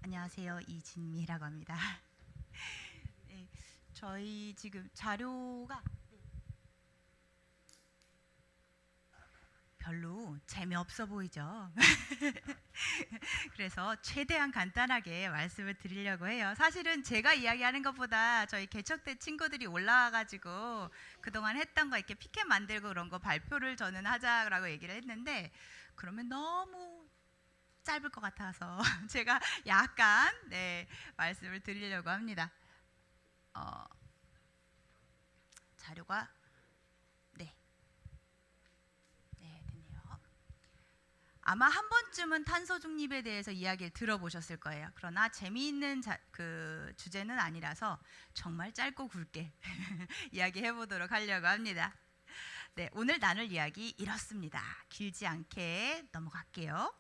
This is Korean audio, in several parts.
안녕하세요. 이진미라고 합니다. 네, 저희 지금 자료가 별로 재미없어 보이죠? 그래서 최대한 간단하게 말씀을 드리려고 해요. 사실은 제가 이야기하는 것보다 저희 개척대 친구들이 올라와가지고 그동안 했던 거 이렇게 피켓 만들고 그런 거 발표를 저는 하자라고 얘기를 했는데 그러면 너무 짧을 것 같아서 제가 약간 말씀을 드리려고 합니다. 어, 자료가 네, 됐네요. 아마 한 번쯤은 탄소 중립에 대해서 이야기를 들어보셨을 거예요. 그러나 재미있는 그 주제는 아니라서 정말 짧고 굵게 이야기해 보도록 하려고 합니다. 네, 오늘 나눌 이야기 이렇습니다. 길지 않게 넘어갈게요.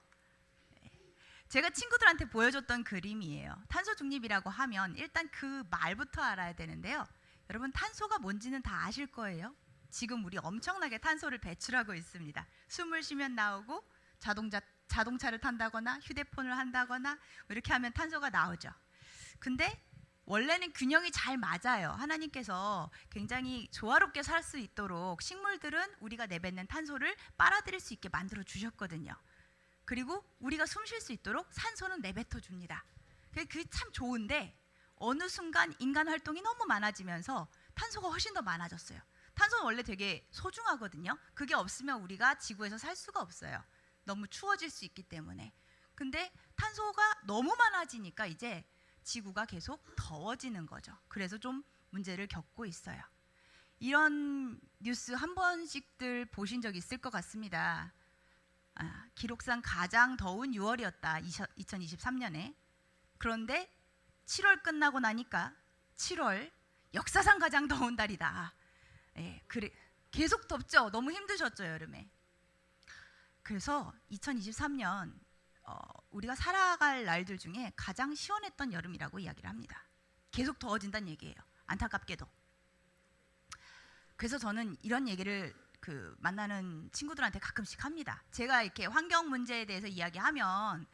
제가 친구들한테 보여줬던 그림이에요. 탄소 중립이라고 하면 일단 그 말부터 알아야 되는데요. 여러분, 탄소가 뭔지는 다 아실 거예요. 지금 우리 엄청나게 탄소를 배출하고 있습니다. 숨을 쉬면 나오고 자동차를 탄다거나 휴대폰을 한다거나 이렇게 하면 탄소가 나오죠. 근데 원래는 균형이 잘 맞아요. 하나님께서 굉장히 조화롭게 살 수 있도록 식물들은 우리가 내뱉는 탄소를 빨아들일 수 있게 만들어 주셨거든요. 그리고 우리가 숨 쉴 수 있도록 산소는 내뱉어 줍니다. 그게 참 좋은데 어느 순간 인간 활동이 너무 많아지면서 탄소가 훨씬 더 많아졌어요. 탄소는 원래 되게 소중하거든요. 그게 없으면 우리가 지구에서 살 수가 없어요. 너무 추워질 수 있기 때문에. 근데 탄소가 너무 많아지니까 이제 지구가 계속 더워지는 거죠. 그래서 좀 문제를 겪고 있어요. 이런 뉴스 한 번씩들 보신 적 있을 것 같습니다. 기록상 가장 더운 6월이었다. 2023년에. 그런데 7월 끝나고 나니까 7월 역사상 가장 더운 달이다. 그래, 계속 덥죠. 너무 힘드셨죠, 여름에. 그래서 2023년 우리가 살아갈 날들 중에 가장 시원했던 여름이라고 이야기를 합니다. 계속 더워진다는 얘기예요. 안타깝게도. 그래서 저는 이런 얘기를 만나는 친구들한테 가끔씩 합니다. 제가 이렇게 환경 문제에 대해서 이야기하면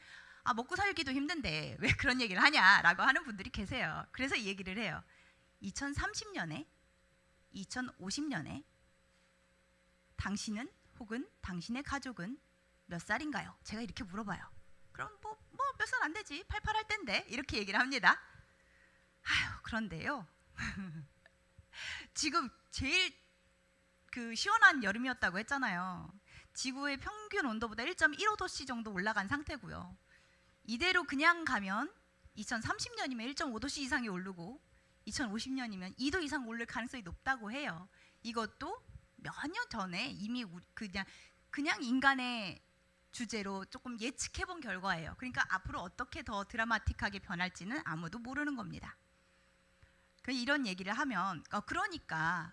먹고 살기도 힘든데 왜 그런 얘기를 하냐라고 하는 분들이 계세요. 그래서 이 얘기를 해요. 2030년에 2050년에 당신은 혹은 당신의 가족은 몇 살인가요? 제가 이렇게 물어봐요. 그럼 뭐 몇 살 안 되지, 88할 땐데 이렇게 얘기를 합니다. 그런데요. 지금 제일 시원한 여름이었다고 했잖아요. 지구의 평균 온도보다 1.15도씨 정도 올라간 상태고요. 이대로 그냥 가면 2030년이면 1.5도씨 이상이 오르고 2050년이면 2도 이상 오를 가능성이 높다고 해요. 이것도 몇 년 전에 이미 그냥 인간의 주제로 조금 예측해본 결과예요. 그러니까 앞으로 어떻게 더 드라마틱하게 변할지는 아무도 모르는 겁니다. 이런 얘기를 하면 그러니까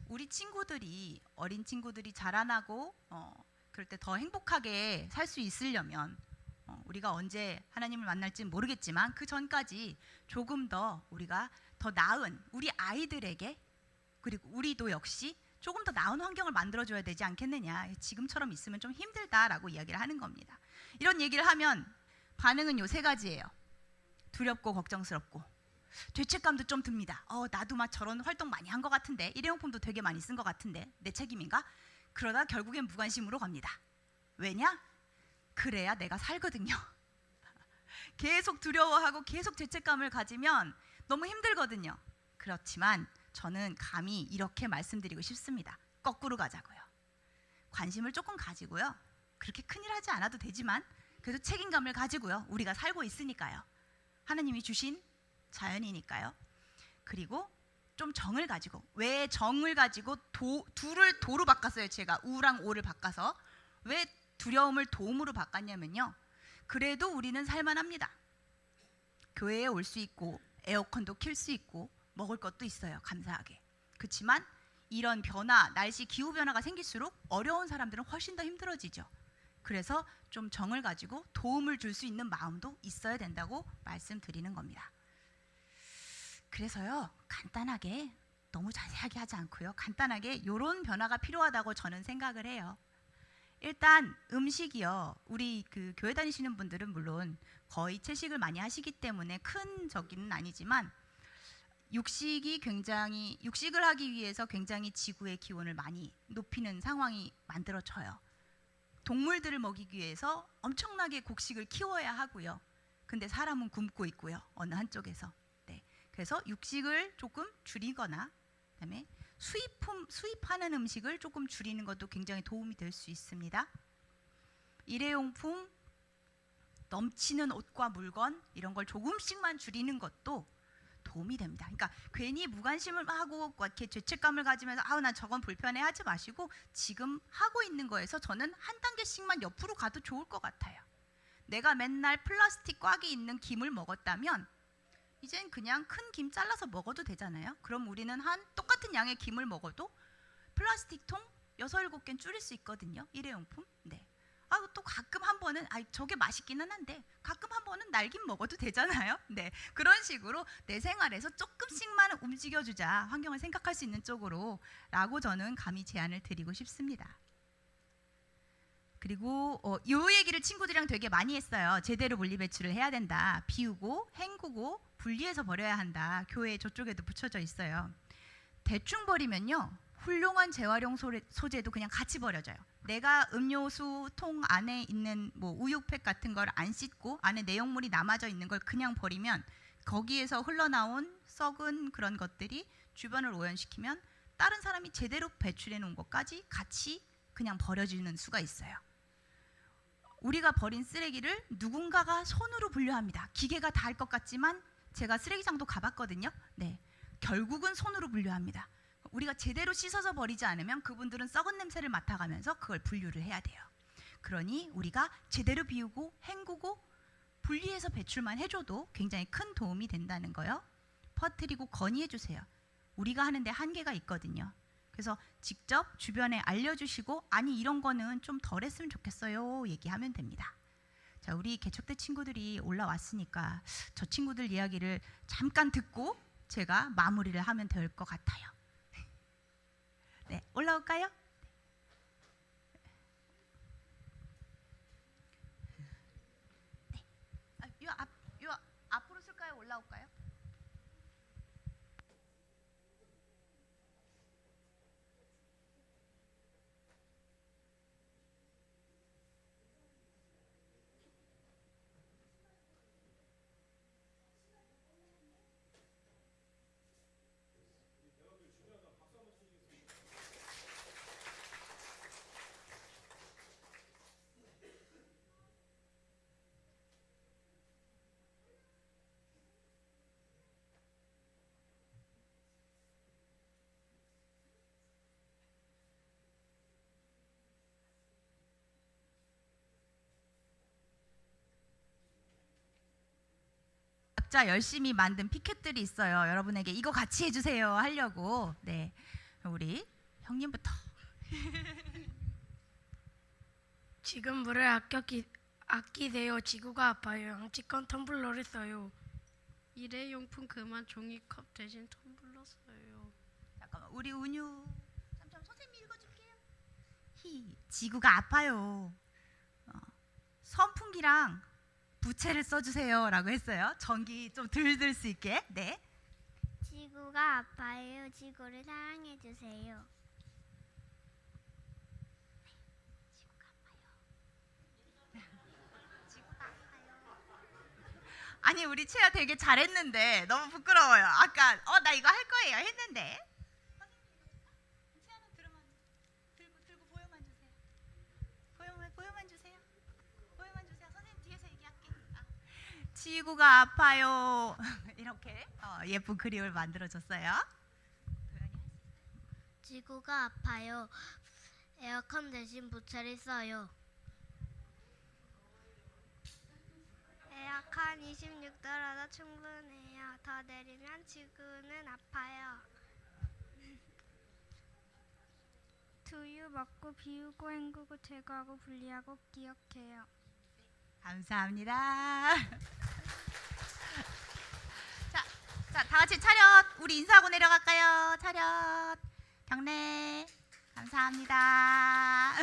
우리 친구들이, 어린 친구들이 자라나고 그럴 때 더 행복하게 살 수 있으려면 우리가 언제 하나님을 만날지 모르겠지만 그 전까지 조금 더 우리가 더 나은 우리 아이들에게, 그리고 우리도 역시 조금 더 나은 환경을 만들어줘야 되지 않겠느냐. 지금처럼 있으면 좀 힘들다라고 이야기를 하는 겁니다. 이런 얘기를 하면 반응은 요 세 가지예요. 두렵고 걱정스럽고 죄책감도 좀 듭니다. 나도 막 저런 활동 많이 한 것 같은데, 일회용품도 되게 많이 쓴 것 같은데 내 책임인가? 그러다 결국엔 무관심으로 갑니다. 왜냐? 그래야 내가 살거든요. 계속 두려워하고 계속 죄책감을 가지면 너무 힘들거든요. 그렇지만 저는 감히 이렇게 말씀드리고 싶습니다. 거꾸로 가자고요. 관심을 조금 가지고요. 그렇게 큰일 하지 않아도 되지만 그래도 책임감을 가지고요. 우리가 살고 있으니까요. 하나님이 주신 자연이니까요. 그리고 좀 정을 가지고, 왜 정을 가지고 두를 도로 바꿨어요. 제가 우랑 오를 바꿔서. 왜 두려움을 도움으로 바꿨냐면요, 그래도 우리는 살만합니다. 교회에 올 수 있고 에어컨도 킬 수 있고 먹을 것도 있어요. 감사하게. 그렇지만 이런 변화, 날씨 기후 변화가 생길수록 어려운 사람들은 훨씬 더 힘들어지죠. 그래서 좀 정을 가지고 도움을 줄 수 있는 마음도 있어야 된다고 말씀드리는 겁니다. 그래서요, 간단하게, 너무 자세하게 하지 않고요, 간단하게 이런 변화가 필요하다고 저는 생각을 해요. 일단 음식이요. 우리 그 교회 다니시는 분들은 물론 거의 채식을 많이 하시기 때문에 큰 저기는 아니지만 육식을 하기 위해서 굉장히 지구의 기온을 많이 높이는 상황이 만들어져요. 동물들을 먹이기 위해서 엄청나게 곡식을 키워야 하고요. 근데 사람은 굶고 있고요. 어느 한쪽에서. 네. 그래서 육식을 조금 줄이거나 그다음에 수입하는 음식을 조금 줄이는 것도 굉장히 도움이 될 수 있습니다. 일회용품, 넘치는 옷과 물건 이런 걸 조금씩만 줄이는 것도 도움이 됩니다. 그러니까 괜히 무관심을 하고 이렇게 죄책감을 가지면서 아우 난 저건 불편해 하지 마시고 지금 하고 있는 거에서 저는 한 단계씩만 옆으로 가도 좋을 것 같아요. 내가 맨날 플라스틱 꽉이 있는 김을 먹었다면 이젠 그냥 큰 김 잘라서 먹어도 되잖아요. 그럼 우리는 한 똑같은 양의 김을 먹어도 플라스틱 통 6, 7개는 줄일 수 있거든요. 일회용품. 네. 또 가끔 한 번은 저게 맛있기는 한데 가끔 한 번은 날김 먹어도 되잖아요. 네. 그런 식으로 내 생활에서 조금씩만 움직여주자. 환경을 생각할 수 있는 쪽으로 라고 저는 감히 제안을 드리고 싶습니다. 그리고 이 얘기를 친구들이랑 되게 많이 했어요. 제대로 분리배출을 해야 된다. 비우고 헹구고 분리해서 버려야 한다. 교회 저쪽에도 붙여져 있어요. 대충 버리면요. 훌륭한 재활용 소재도 그냥 같이 버려져요. 내가 음료수 통 안에 있는 뭐 우유팩 같은 걸 안 씻고 안에 내용물이 남아져 있는 걸 그냥 버리면 거기에서 흘러나온 썩은 그런 것들이 주변을 오염시키면 다른 사람이 제대로 배출해 놓은 것까지 같이 그냥 버려지는 수가 있어요. 우리가 버린 쓰레기를 누군가가 손으로 분류합니다. 기계가 다 할 것 같지만 제가 쓰레기장도 가봤거든요. 네, 결국은 손으로 분류합니다. 우리가 제대로 씻어서 버리지 않으면 그분들은 썩은 냄새를 맡아가면서 그걸 분류를 해야 돼요. 그러니 우리가 제대로 비우고 헹구고 분리해서 배출만 해줘도 굉장히 큰 도움이 된다는 거요. 퍼뜨리고 건의해 주세요. 우리가 하는데 한계가 있거든요. 그래서 직접 주변에 알려주시고 아니 이런 거는 좀 덜 했으면 좋겠어요 얘기하면 됩니다. 자, 우리 개척대 친구들이 올라왔으니까 저 친구들 이야기를 잠깐 듣고 제가 마무리를 하면 될 것 같아요. 네, 올라올까요? 네. 요 앞으로 쓸까요? 올라올까요? 각자 열심히 만든 피켓들이 있어요. 여러분에게 이거 같이 해주세요 하려고. 네, 우리 형님부터. 지금 물을 아끼세요. 지구가 아파요. 양치권 텀블러를 써요. 일회용품 그만 종이컵 대신 텀블러 써요. 잠깐만, 우리 운유. 잠시만, 선생님이 읽어줄게요. 지구가 아파요. 선풍기랑 부채를 써주세요라고 했어요. 전기 좀 덜 들 수 있게. 네. 지구가 아파요. 지구를 사랑해 주세요. 지구가 아파요. 아니 우리 채야 되게 잘했는데 너무 부끄러워요. 아까 나 이거 할 거예요 했는데. 채야는 들고 보여만 주세요. 보여만 주세요. 보여만 주세요. 선생님 뒤에서 얘기할게. 지구가 아파요. 이렇게 예쁜 그림을 만들어줬어요. 지구가 아파요. 에어컨 대신 부채를 써요. 에어컨 26도라도 충분해요. 더 내리면 지구는 아파요. 두유 먹고 비우고 헹구고 제거하고 분리하고 기억해요. 감사합니다. 자, 다 같이 차렷. 우리 인사하고 내려갈까요? 차렷. 경례. 감사합니다.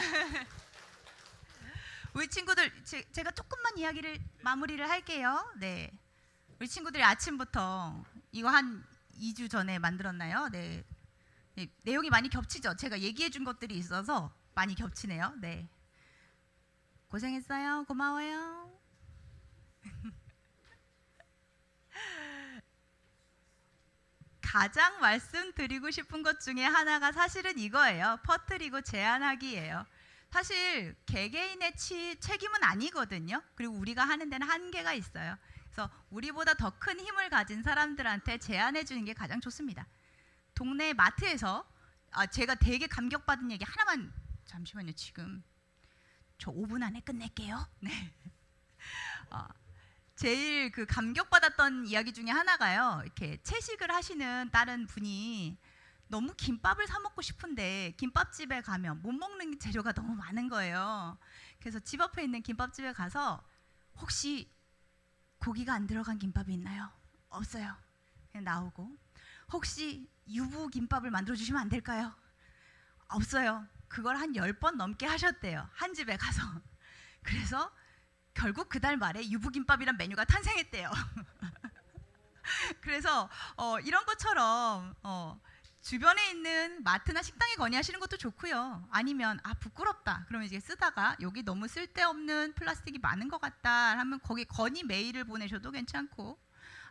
우리 친구들 제가 조금만 이야기를 마무리를 할게요. 네. 우리 친구들이 아침부터 이거 한 2주 전에 만들었나요? 네. 네, 내용이 많이 겹치죠. 제가 얘기해 준 것들이 있어서 많이 겹치네요. 네. 고생했어요. 고마워요. 가장 말씀드리고 싶은 것 중에 하나가 사실은 이거예요. 퍼뜨리고 제안하기예요. 사실 개개인의 책임은 아니거든요. 그리고 우리가 하는 데는 한계가 있어요. 그래서 우리보다 더 큰 힘을 가진 사람들한테 제안해 주는 게 가장 좋습니다. 동네 마트에서 제가 되게 감격받은 얘기 하나만, 잠시만요. 지금 저 5분 안에 끝낼게요. 네. 제일 그 감격받았던 이야기 중에 하나가요. 이렇게 채식을 하시는 다른 분이 너무 김밥을 사 먹고 싶은데 김밥집에 가면 못 먹는 재료가 너무 많은 거예요. 그래서 집 앞에 있는 김밥집에 가서 혹시 고기가 안 들어간 김밥이 있나요? 없어요. 그냥 나오고, 혹시 유부 김밥을 만들어 주시면 안 될까요? 없어요. 그걸 한 10번 넘게 하셨대요. 한 집에 가서. 그래서 결국 그달 말에 유부김밥이란 메뉴가 탄생했대요. 그래서 이런 것처럼 주변에 있는 마트나 식당에 건의하시는 것도 좋고요. 아니면 부끄럽다. 그러면 이제 쓰다가 여기 너무 쓸데없는 플라스틱이 많은 것 같다 하면 거기 건의 메일을 보내셔도 괜찮고,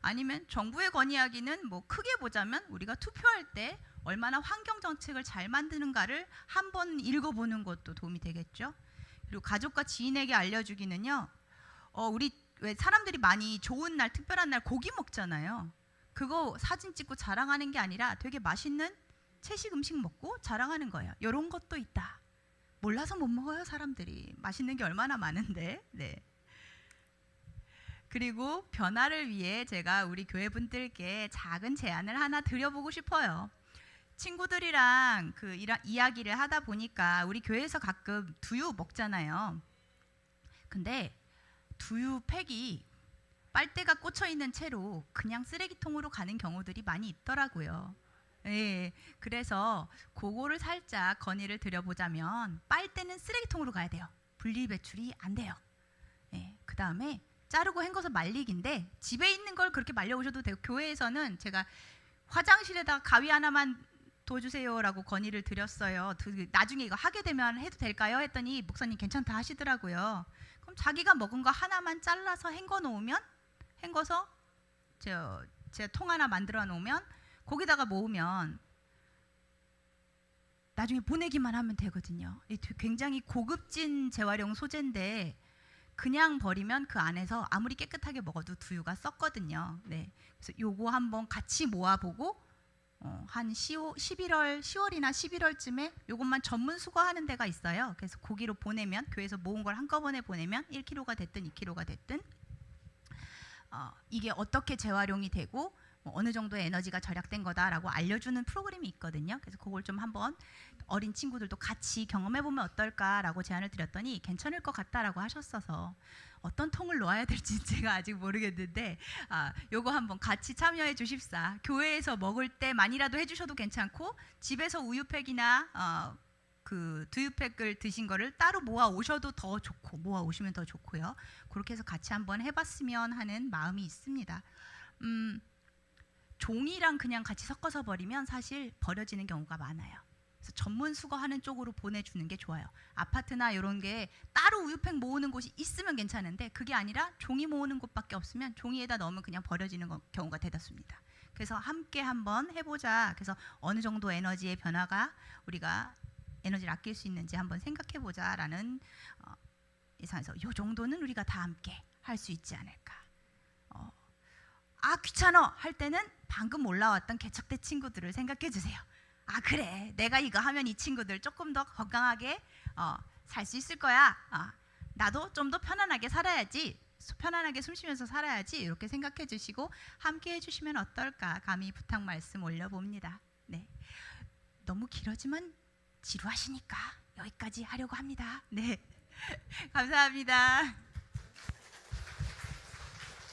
아니면 정부에 건의하기는 뭐 크게 보자면 우리가 투표할 때 얼마나 환경 정책을 잘 만드는가를 한번 읽어보는 것도 도움이 되겠죠. 그리고 가족과 지인에게 알려주기는요. 우리 왜 사람들이 많이 좋은 날, 특별한 날 고기 먹잖아요. 그거 사진 찍고 자랑하는 게 아니라 되게 맛있는 채식 음식 먹고 자랑하는 거예요. 이런 것도 있다. 몰라서 못 먹어요, 사람들이. 맛있는 게 얼마나 많은데. 네. 그리고 변화를 위해 제가 우리 교회 분들께 작은 제안을 하나 드려보고 싶어요. 친구들이랑 이야기를 하다 보니까 우리 교회에서 가끔 두유 먹잖아요. 근데 두유팩이 빨대가 꽂혀 있는 채로 그냥 쓰레기통으로 가는 경우들이 많이 있더라고요. 예, 그래서 그거를 살짝 건의를 드려보자면 빨대는 쓰레기통으로 가야 돼요. 분리배출이 안 돼요. 예, 그 다음에 자르고 헹궈서 말리기인데 집에 있는 걸 그렇게 말려오셔도 되고, 교회에서는 제가 화장실에다가 가위 하나만 둬주세요라고 건의를 드렸어요. 나중에 이거 하게 되면 해도 될까요? 했더니 목사님 괜찮다 하시더라고요. 그럼 자기가 먹은 거 하나만 잘라서 헹궈서 제가 통 하나 만들어 놓으면 거기다가 모으면 나중에 보내기만 하면 되거든요. 굉장히 고급진 재활용 소재인데 그냥 버리면 그 안에서 아무리 깨끗하게 먹어도 두유가 썩거든요. 네. 그래서 요거 한번 같이 모아보고 한 10월이나 11월쯤에 요것만 전문 수거하는 데가 있어요. 그래서 거기로 보내면, 교회에서 모은 걸 한꺼번에 보내면 1kg가 됐든 2kg가 됐든 이게 어떻게 재활용이 되고 어느 정도의 에너지가 절약된 거다라고 알려주는 프로그램이 있거든요. 그래서 그걸 좀 한번 어린 친구들도 같이 경험해보면 어떨까라고 제안을 드렸더니 괜찮을 것 같다라고 하셨어서 어떤 통을 놓아야 될지 제가 아직 모르겠는데 요거 한번 같이 참여해 주십사. 교회에서 먹을 때만이라도 해주셔도 괜찮고, 집에서 우유팩이나 그 두유팩을 드신 거를 따로 모아 오셔도 더 좋고, 모아 오시면 더 좋고요. 그렇게 해서 같이 한번 해봤으면 하는 마음이 있습니다. 종이랑 그냥 같이 섞어서 버리면 사실 버려지는 경우가 많아요. 그래서 전문 수거하는 쪽으로 보내주는 게 좋아요. 아파트나 이런 게 따로 우유팩 모으는 곳이 있으면 괜찮은데 그게 아니라 종이 모으는 곳밖에 없으면 종이에다 넣으면 그냥 버려지는 경우가 대다수입니다. 그래서 함께 한번 해보자. 그래서 어느 정도 에너지의 변화가 우리가 에너지를 아낄 수 있는지 한번 생각해보자라는 예상에서 이 정도는 우리가 다 함께 할 수 있지 않을까. 귀찮아 할 때는 방금 올라왔던 개척대 친구들을 생각해 주세요. 그래, 내가 이거 하면 이 친구들 조금 더 건강하게 살 수 있을 거야. 나도 좀 더 편안하게 살아야지, 편안하게 숨 쉬면서 살아야지, 이렇게 생각해 주시고 함께 해주시면 어떨까 감히 부탁 말씀 올려봅니다. 네, 너무 길어지면 지루하시니까 여기까지 하려고 합니다. 네, 감사합니다.